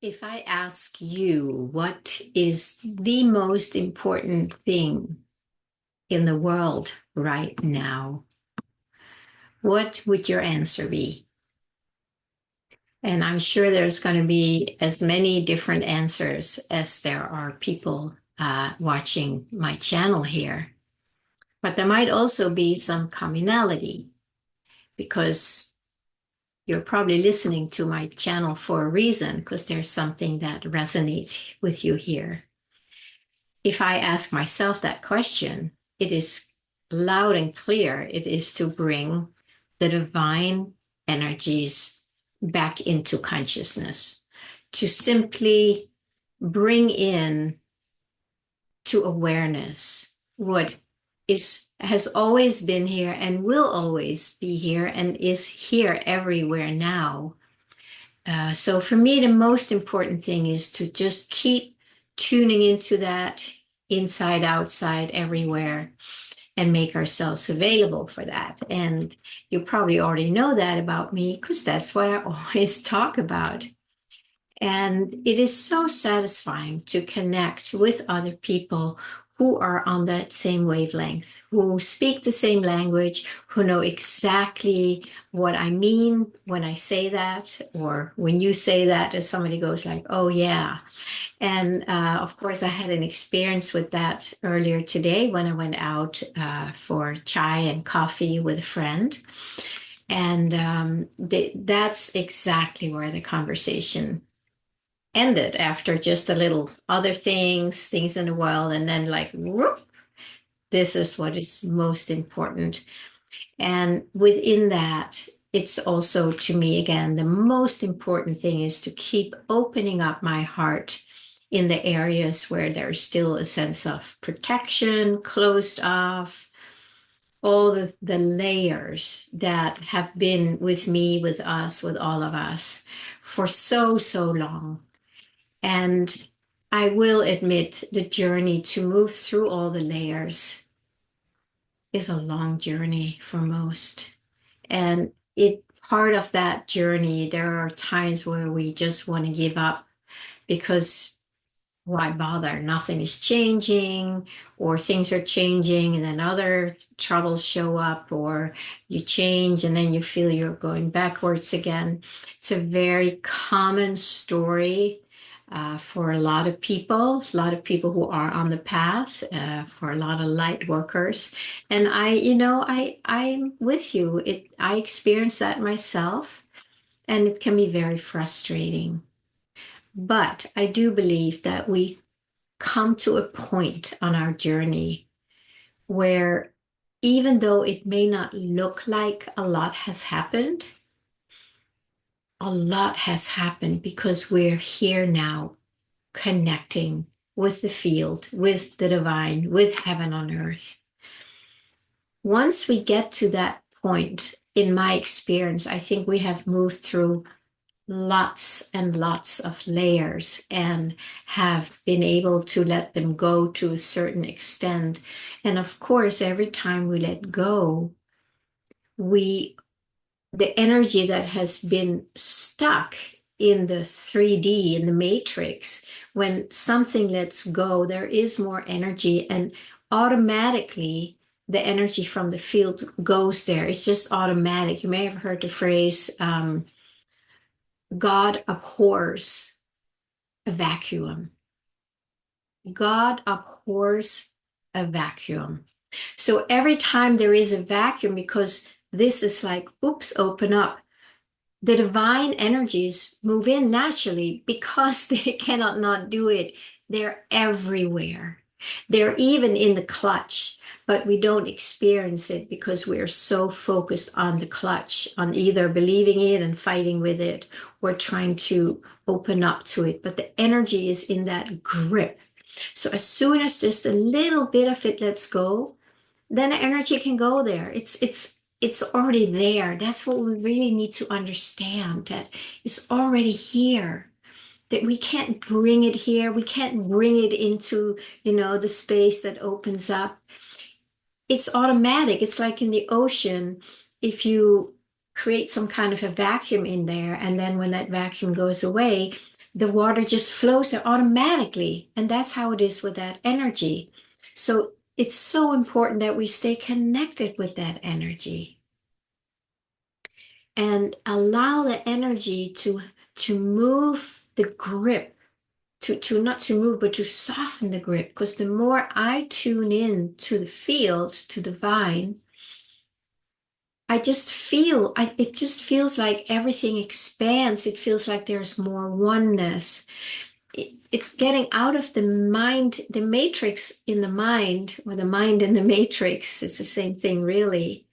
If I ask you what is the most important thing in the world right now, what would your answer be? And I'm sure there's going to be as many different answers as there are people watching my channel here. But there might also be some commonality because you're probably listening to my channel for a reason because there's something that resonates with you here. If I ask myself that question, it is loud and clear. It is to bring the divine energies back into consciousness, to simply bring in to awareness what is has always been here and will always be here and is here everywhere now. So for me, the most important thing is to just keep tuning into that inside, outside, everywhere, and make ourselves available for that. And you probably already know that about me because that's what I always talk about. And it is so satisfying to connect with other people who are on that same wavelength, who speak the same language, who know exactly what I mean when I say that, or when you say that, and somebody goes like, oh yeah. And of course, I had an experience with that earlier today when I went out for chai and coffee with a friend. And that's exactly where the conversation ended after just a little other things in the world, and then like whoop, this is what is most important. And within that, it's also to me again, the most important thing is to keep opening up my heart in the areas where there's still a sense of protection, closed off, all the layers that have been with me, with us, with all of us for so long. And I will admit the journey to move through all the layers is a long journey for most. And it part of that journey, there are times where we just want to give up because why bother? Nothing is changing, or things are changing, and then other troubles show up, or you change and then you feel you're going backwards again. It's a very common story for a lot of people who are on the path, for a lot of light workers. And I'm with you. I experienced that myself, and it can be very frustrating. But I do believe that we come to a point on our journey where even though it may not look like a lot has happened because we're here now connecting with the field, with the divine, with heaven on earth. Once we get to that point, in my experience, I think we have moved through lots and lots of layers and have been able to let them go to a certain extent. And of course, every time we let go, we the energy that has been stuck in the 3D, in the matrix, when something lets go, there is more energy, and automatically the energy from the field goes there. It's just automatic. You may have heard the phrase, God abhors a vacuum. God abhors a vacuum. So every time there is a vacuum, because this is like, oops, open up, the divine energies move in naturally because they cannot not do it. They're everywhere. They're even in the clutch, but we don't experience it because we're so focused on the clutch, on either believing it and fighting with it or trying to open up to it. But the energy is in that grip. So as soon as just a little bit of it lets go, then the energy can go there. It's already there. That's what we really need to understand, that it's already here, that we can't bring it here. We can't bring it into, the space that opens up. It's automatic. It's like in the ocean, if you create some kind of a vacuum in there, and then when that vacuum goes away, the water just flows there automatically. And that's how it is with that energy. So it's so important that we stay connected with that energy and allow the energy to move the grip, to not to move, but to soften the grip. Because the more I tune in to the field, to the vine, it just feels like everything expands. It feels like there's more oneness. It's getting out of the mind, the matrix in the mind, or the mind in the matrix. It's the same thing, really.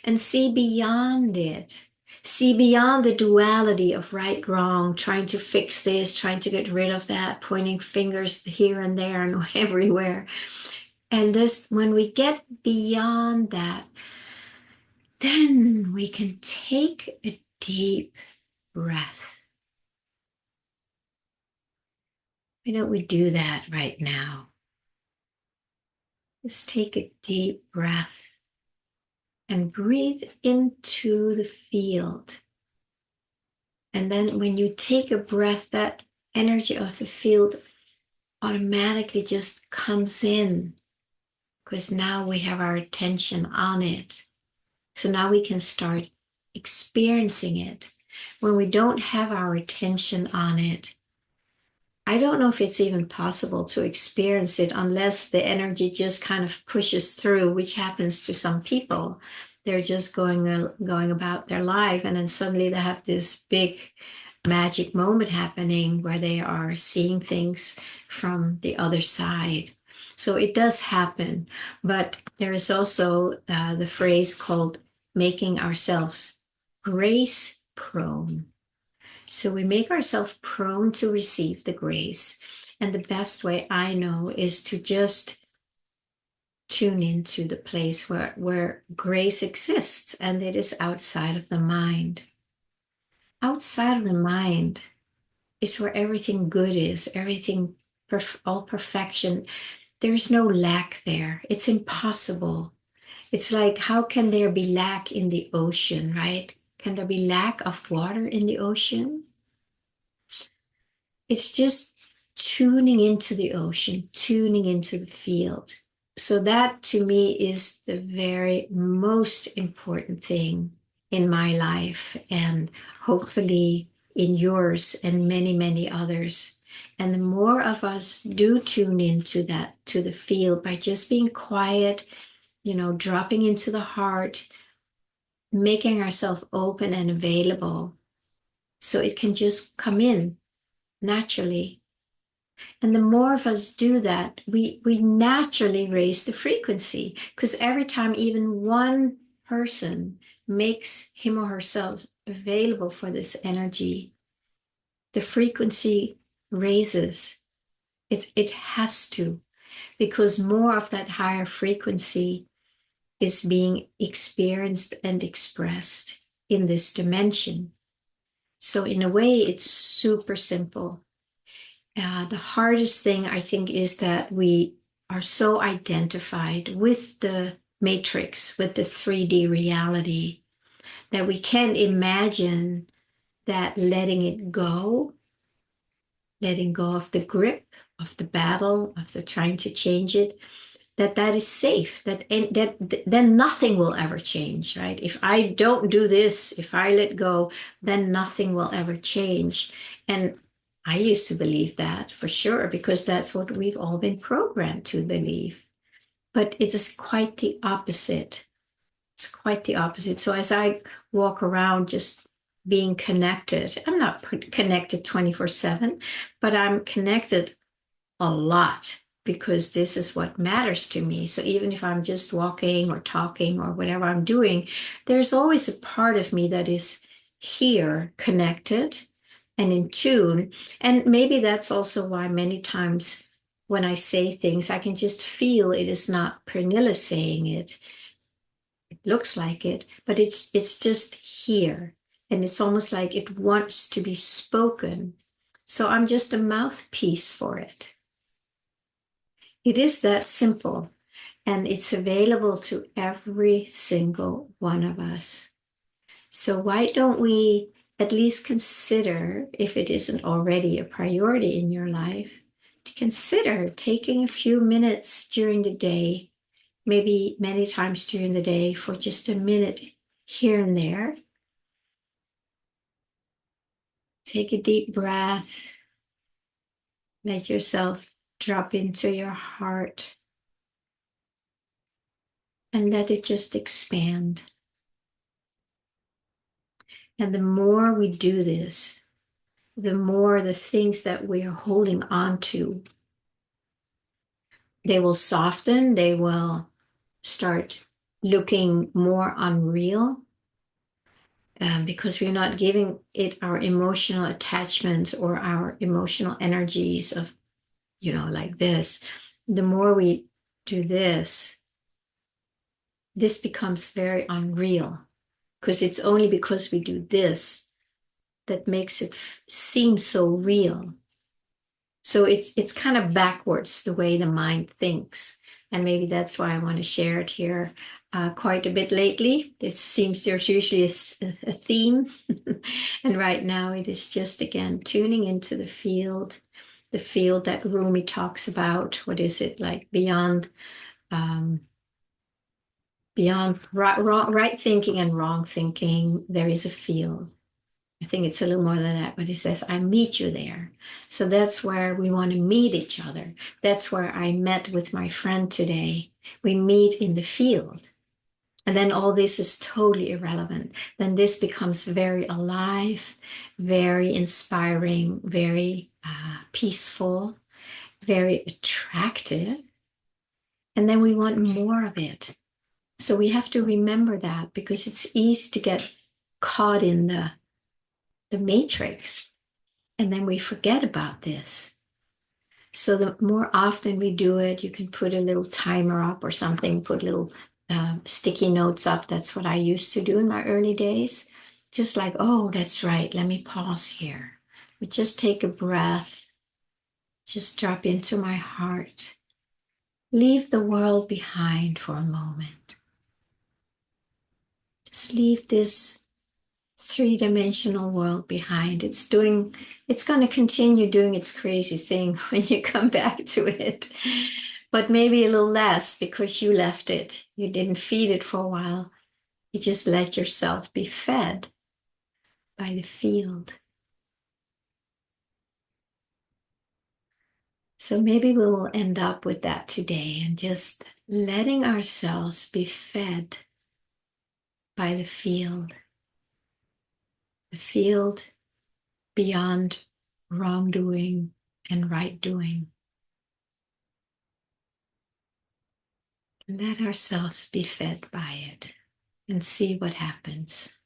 And see beyond it. See beyond the duality of right, wrong, trying to fix this, trying to get rid of that, pointing fingers here and there and everywhere. And this, when we get beyond that, then we can take a deep breath. Why don't we do that right now? Just take a deep breath and breathe into the field. And then when you take a breath, that energy of the field automatically just comes in, because now we have our attention on it. So now we can start experiencing it. When we don't have our attention on it, I don't know if it's even possible to experience it unless the energy just kind of pushes through, which happens to some people. They're just going about their life, and then suddenly they have this big magic moment happening where they are seeing things from the other side. So it does happen, but there is also the phrase called making ourselves grace prone. So we make ourselves prone to receive the grace. And the best way I know is to just tune into the place where grace exists, and it is outside of the mind. Outside of the mind is where everything good is, everything, all perfection. There's no lack there. It's impossible. It's like, how can there be lack in the ocean, right? Can there be lack of water in the ocean? It's just tuning into the ocean, tuning into the field. So that to me is the very most important thing in my life, and hopefully in yours and many, many others. And the more of us do tune into that, to the field, by just being quiet, dropping into the heart, making ourselves open and available so it can just come in naturally. And the more of us do that, we naturally raise the frequency, because every time even one person makes him or herself available for this energy, the frequency raises. It has to, because more of that higher frequency is being experienced and expressed in this dimension. So in a way, it's super simple. The hardest thing, I think, is that we are so identified with the matrix, with the 3D reality, that we can't imagine that letting go of the grip, of the battle, of the trying to change it, that is safe, that then nothing will ever change, right? If I don't do this, if I let go, then nothing will ever change. And I used to believe that for sure, because that's what we've all been programmed to believe. But it is quite the opposite. It's quite the opposite. So as I walk around just being connected, I'm not connected 24/7, but I'm connected a lot, because this is what matters to me. So even if I'm just walking or talking or whatever I'm doing, there's always a part of me that is here, connected and in tune. And maybe that's also why many times when I say things, I can just feel it is not Pernilla saying it. It looks like it, but it's just here. And it's almost like it wants to be spoken. So I'm just a mouthpiece for it. It is that simple, and it's available to every single one of us. So why don't we at least consider, if it isn't already a priority in your life, to consider taking a few minutes during the day, maybe many times during the day, for just a minute here and there. Take a deep breath. Let yourself drop into your heart and let it just expand. And the more we do this, the more the things that we are holding on to, they will soften, they will start looking more unreal, because we're not giving it our emotional attachments or our emotional energies of, like this. The more we do this, this becomes very unreal, because it's only because we do this that makes it seem so real. So it's kind of backwards the way the mind thinks. And maybe that's why I want to share it here quite a bit lately. It seems there's usually a theme. And right now it is just, again, tuning into the field that Rumi talks about. What is it like? Beyond right thinking and wrong thinking, there is a field. I think it's a little more than that, but he says, I meet you there. So that's where we want to meet each other. That's where I met with my friend today. We meet in the field. And then all this is totally irrelevant. Then this becomes very alive, very inspiring, very peaceful, very attractive. And then we want more of it. So we have to remember that, because it's easy to get caught in the matrix, and then we forget about this. So the more often we do it, you can put a little timer up or something, put little sticky notes up. That's what I used to do in my early days. Just like, oh, that's right, let me pause here. But just take a breath, just drop into my heart. Leave the world behind for a moment. Just leave this three-dimensional world behind. It's going to continue doing its crazy thing when you come back to it, but maybe a little less, because you left it. You didn't feed it for a while. You just let yourself be fed by the field. So maybe we will end up with that today, and just letting ourselves be fed by the field beyond wrongdoing and right doing. Let ourselves be fed by it and see what happens.